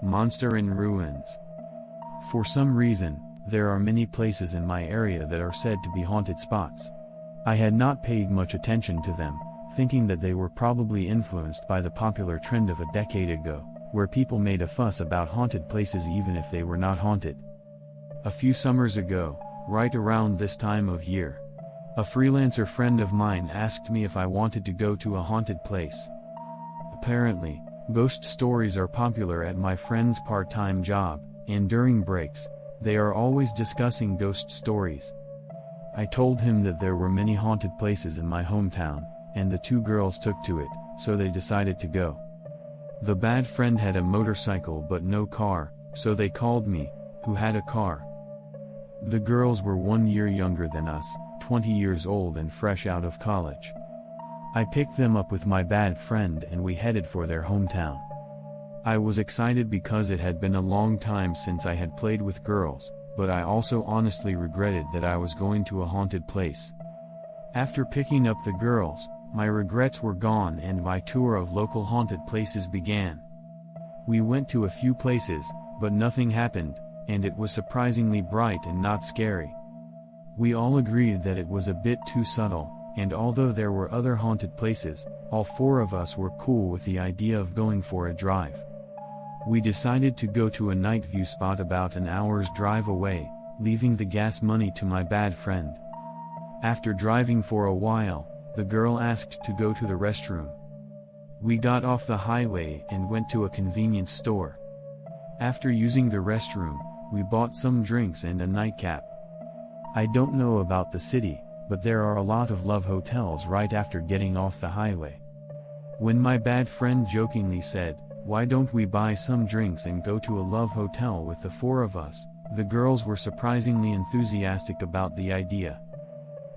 Monster in ruins. For some reason, there are many places in my area that are said to be haunted spots. I had not paid much attention to them, thinking that they were probably influenced by the popular trend of a decade ago, where people made a fuss about haunted places even if they were not haunted. A few summers ago, right around this time of year, a freelancer friend of mine asked me if I wanted to go to a haunted place. Apparently, ghost stories are popular at my friend's part-time job, and during breaks, they are always discussing ghost stories. I told him that there were many haunted places in my hometown, and the two girls took to it, so they decided to go. The bad friend had a motorcycle but no car, so they called me, who had a car. The girls were 1 year younger than us, 20 years old and fresh out of college. I picked them up with my bad friend and we headed for their hometown. I was excited because it had been a long time since I had played with girls, but I also honestly regretted that I was going to a haunted place. After picking up the girls, my regrets were gone and my tour of local haunted places began. We went to a few places, but nothing happened, and it was surprisingly bright and not scary. We all agreed that it was a bit too subtle, and although there were other haunted places, all four of us were cool with the idea of going for a drive. We decided to go to a night view spot about an hour's drive away, leaving the gas money to my bad friend. After driving for a while, the girl asked to go to the restroom. We got off the highway and went to a convenience store. After using the restroom, we bought some drinks and a nightcap. I don't know about the city, but there are a lot of love hotels right after getting off the highway. When my bad friend jokingly said, "Why don't we buy some drinks and go to a love hotel with the four of us?" the girls were surprisingly enthusiastic about the idea.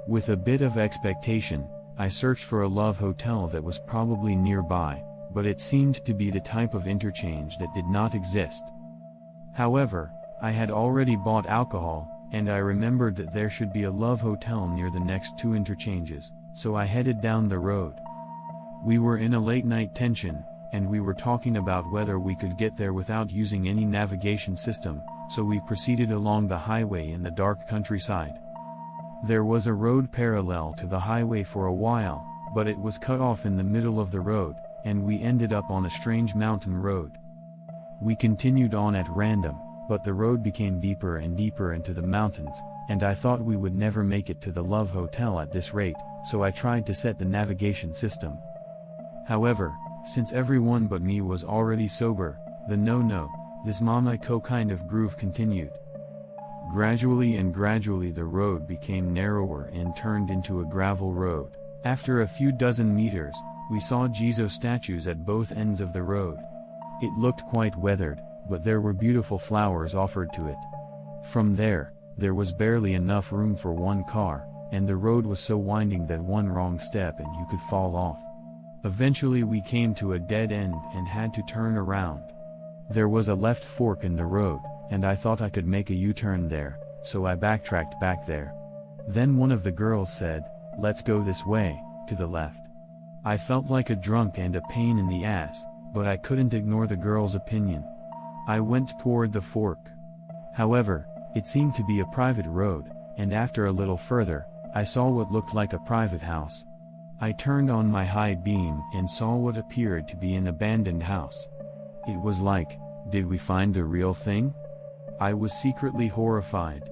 With a bit of expectation, I searched for a love hotel that was probably nearby, but it seemed to be the type of interchange that did not exist. However, I had already bought alcohol, and I remembered that there should be a love hotel near the next two interchanges, so I headed down the road. We were in a late-night tension, and we were talking about whether we could get there without using any navigation system, so we proceeded along the highway in the dark countryside. There was a road parallel to the highway for a while, but it was cut off in the middle of the road, and we ended up on a strange mountain road. We continued on at random, but the road became deeper and deeper into the mountains, and I thought we would never make it to the love hotel at this rate, so I tried to set the navigation system. However, since everyone but me was already sober, the this Mamiko kind of groove continued. Gradually the road became narrower and turned into a gravel road. After a few dozen meters, we saw Jizo statues at both ends of the road. It looked quite weathered, but there were beautiful flowers offered to it. From there was barely enough room for one car, and the road was so winding that one wrong step and you could fall off. Eventually we came to a dead end and had to turn around. There was a left fork in the road, and I thought I could make a U-turn there, so I backtracked back there. Then one of the girls said, "Let's go this way, to the left." I felt like a drunk and a pain in the ass, but I couldn't ignore the girl's opinion. I went toward the fork. However, it seemed to be a private road, and after a little further, I saw what looked like a private house. I turned on my high beam and saw what appeared to be an abandoned house. It was like, did we find the real thing? I was secretly horrified.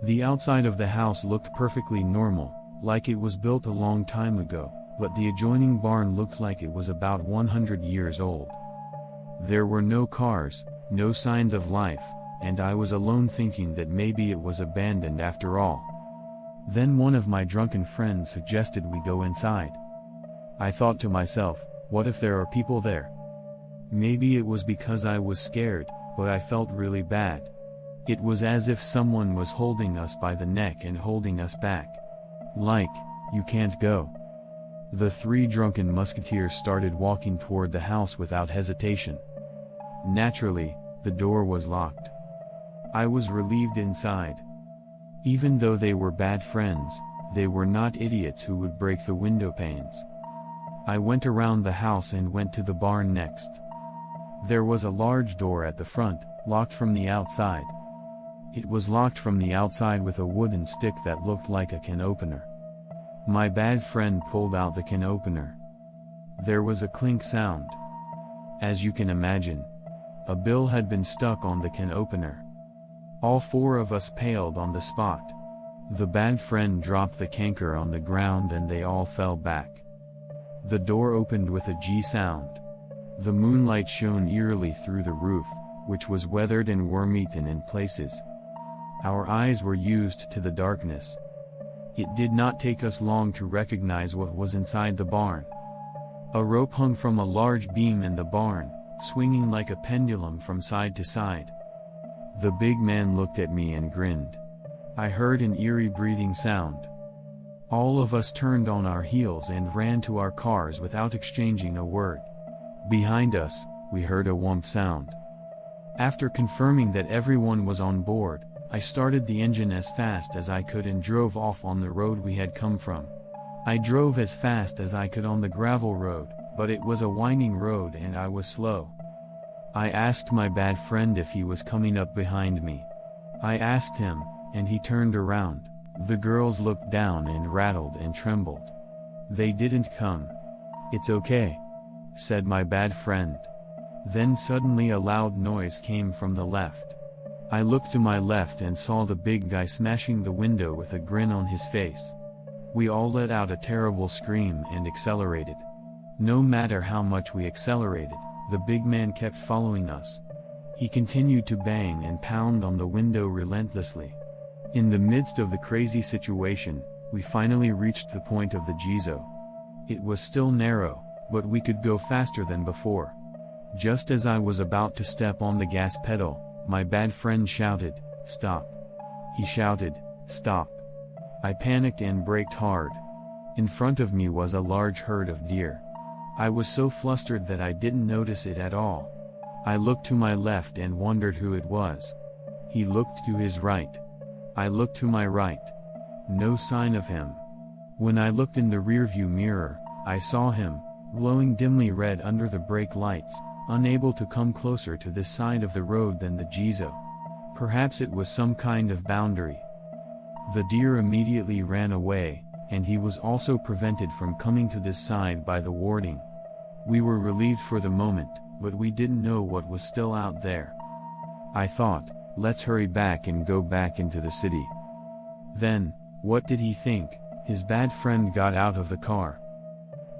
The outside of the house looked perfectly normal, like it was built a long time ago, but the adjoining barn looked like it was about 100 years old. There were no cars, no signs of life, and I was alone thinking that maybe it was abandoned after all. Then one of my drunken friends suggested we go inside. I thought to myself, what if there are people there? Maybe it was because I was scared, but I felt really bad. It was as if someone was holding us by the neck and holding us back. Like, you can't go. The three drunken musketeers started walking toward the house without hesitation. Naturally, the door was locked. I was relieved inside. Even though they were bad friends, they were not idiots who would break the window panes. I went around the house and went to the barn next. There was a large door at the front, locked from the outside. It was locked from the outside with a wooden stick that looked like a can opener. My bad friend pulled out the can opener. There was a clink sound. As you can imagine, a bill had been stuck on the can opener. All four of us paled on the spot. The bad friend dropped the canker on the ground and they all fell back. The door opened with a G sound. The moonlight shone eerily through the roof, which was weathered and worm-eaten in places. Our eyes were used to the darkness. It did not take us long to recognize what was inside the barn. A rope hung from a large beam in the barn, swinging like a pendulum from side to side. The big man looked at me and grinned. I heard an eerie breathing sound. All of us turned on our heels and ran to our cars without exchanging a word. Behind us, we heard a whomp sound. After confirming that everyone was on board, I started the engine as fast as I could and drove off on the road we had come from. I drove as fast as I could on the gravel road, but it was a winding road and I was slow. I asked my bad friend if he was coming up behind me. I asked him, and he turned around. The girls looked down and rattled and trembled. They didn't come. "It's okay," said my bad friend. Then suddenly a loud noise came from the left. I looked to my left and saw the big guy smashing the window with a grin on his face. We all let out a terrible scream and accelerated. No matter how much we accelerated, the big man kept following us. He continued to bang and pound on the window relentlessly. In the midst of the crazy situation, we finally reached the point of the Jizo. It was still narrow, but we could go faster than before. Just as I was about to step on the gas pedal, my bad friend shouted, "Stop." He shouted, "Stop." I panicked and braked hard. In front of me was a large herd of deer. I was so flustered that I didn't notice it at all. I looked to my left and wondered who it was. He looked to his right. I looked to my right. No sign of him. When I looked in the rearview mirror, I saw him, glowing dimly red under the brake lights, unable to come closer to this side of the road than the Jizo. Perhaps it was some kind of boundary. The deer immediately ran away, and he was also prevented from coming to this side by the warding. We were relieved for the moment, but we didn't know what was still out there. I thought, let's hurry back and go back into the city. Then, what did he think? His bad friend got out of the car.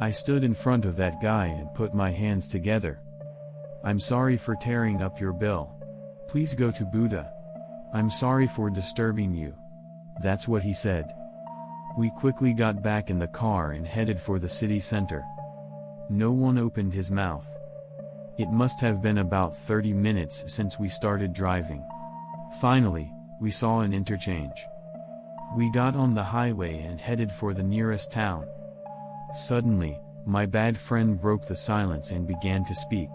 I stood in front of that guy and put my hands together. "I'm sorry for tearing up your bill. Please go to Buddha. I'm sorry for disturbing you." That's what he said. We quickly got back in the car and headed for the city center. No one opened his mouth. It must have been about 30 minutes since we started driving. Finally, we saw an interchange. We got on the highway and headed for the nearest town. Suddenly, my bad friend broke the silence and began to speak.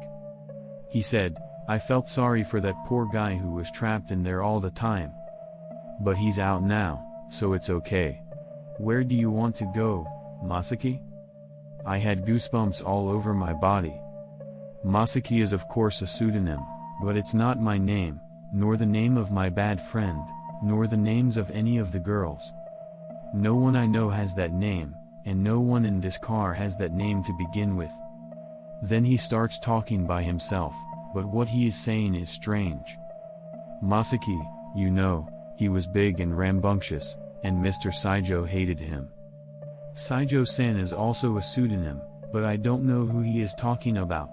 He said, "I felt sorry for that poor guy who was trapped in there all the time. But he's out now, so it's okay. Where do you want to go, Masaki?" I had goosebumps all over my body. Masaki is of course a pseudonym, but it's not my name, nor the name of my bad friend, nor the names of any of the girls. No one I know has that name, and no one in this car has that name to begin with. Then he starts talking by himself, but what he is saying is strange. "Masaki, you know, he was big and rambunctious, and Mr. Saijo hated him." Saijo-san is also a pseudonym, but I don't know who he is talking about.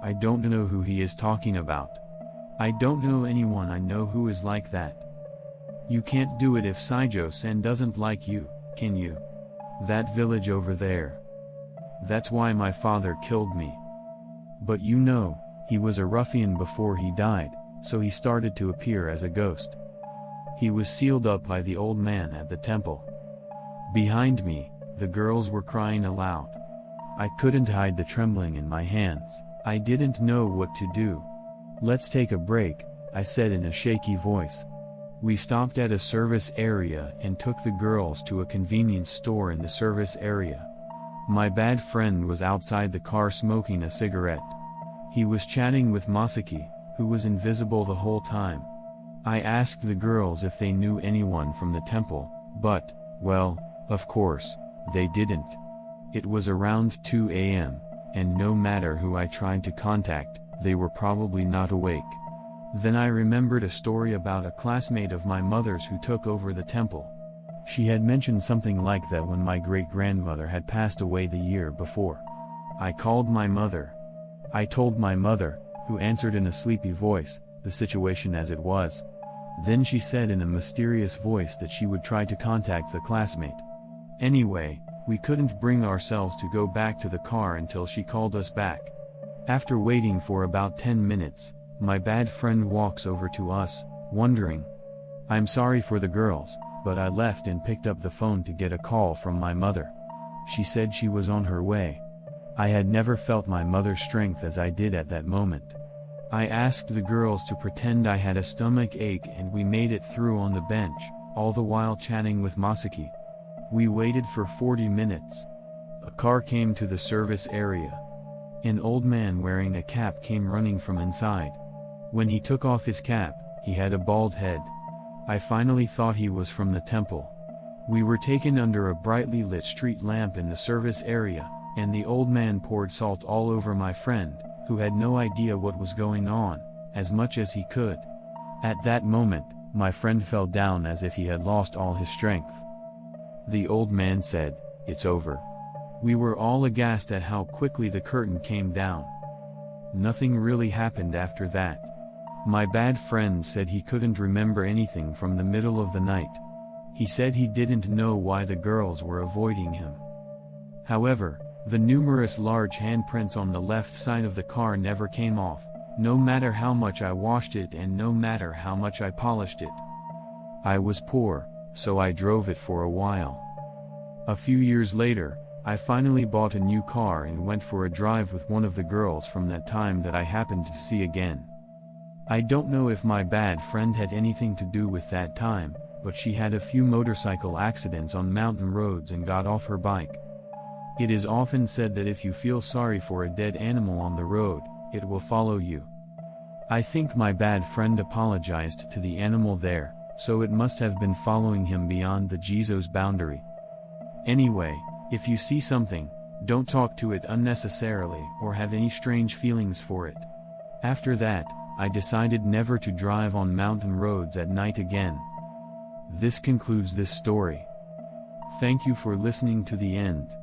I don't know who he is talking about. I don't know anyone I know who is like that. You can't do it if Saijo-san doesn't like you, can you? That village over there. That's why my father killed me. But you know, he was a ruffian before he died, so he started to appear as a ghost. He was sealed up by the old man at the temple. Behind me, the girls were crying aloud. I couldn't hide the trembling in my hands. I didn't know what to do. "Let's take a break," I said in a shaky voice. We stopped at a service area and took the girls to a convenience store in the service area. My bad friend was outside the car smoking a cigarette. He was chatting with Masaki, who was invisible the whole time. I asked the girls if they knew anyone from the temple, but, well, of course, they didn't. It was around 2 a.m., and no matter who I tried to contact, they were probably not awake. Then I remembered a story about a classmate of my mother's who took over the temple. She had mentioned something like that when my great-grandmother had passed away the year before. I called my mother. I told my mother, who answered in a sleepy voice, the situation as it was. Then she said in a mysterious voice that she would try to contact the classmate. Anyway, we couldn't bring ourselves to go back to the car until she called us back. After waiting for about 10 minutes, my bad friend walks over to us, wondering. I'm sorry for the girls, but I left and picked up the phone to get a call from my mother. She said she was on her way. I had never felt my mother's strength as I did at that moment. I asked the girls to pretend I had a stomach ache and we made it through on the bench, all the while chatting with Masaki. We waited for 40 minutes. A car came to the service area. An old man wearing a cap came running from inside. When he took off his cap, he had a bald head. I finally thought he was from the temple. We were taken under a brightly lit street lamp in the service area, and the old man poured salt all over my friend, who had no idea what was going on, as much as he could. At that moment, my friend fell down as if he had lost all his strength. The old man said, "It's over." We were all aghast at how quickly the curtain came down. Nothing really happened after that. My bad friend said he couldn't remember anything from the middle of the night. He said he didn't know why the girls were avoiding him. However, the numerous large handprints on the left side of the car never came off, no matter how much I washed it and no matter how much I polished it. I was poor, so I drove it for a while. A few years later, I finally bought a new car and went for a drive with one of the girls from that time that I happened to see again. I don't know if my bad friend had anything to do with that time, but she had a few motorcycle accidents on mountain roads and got off her bike. It is often said that if you feel sorry for a dead animal on the road, it will follow you. I think my bad friend apologized to the animal there, so it must have been following him beyond the Jizo's boundary. Anyway, if you see something, don't talk to it unnecessarily or have any strange feelings for it. After that, I decided never to drive on mountain roads at night again. This concludes this story. Thank you for listening to the end.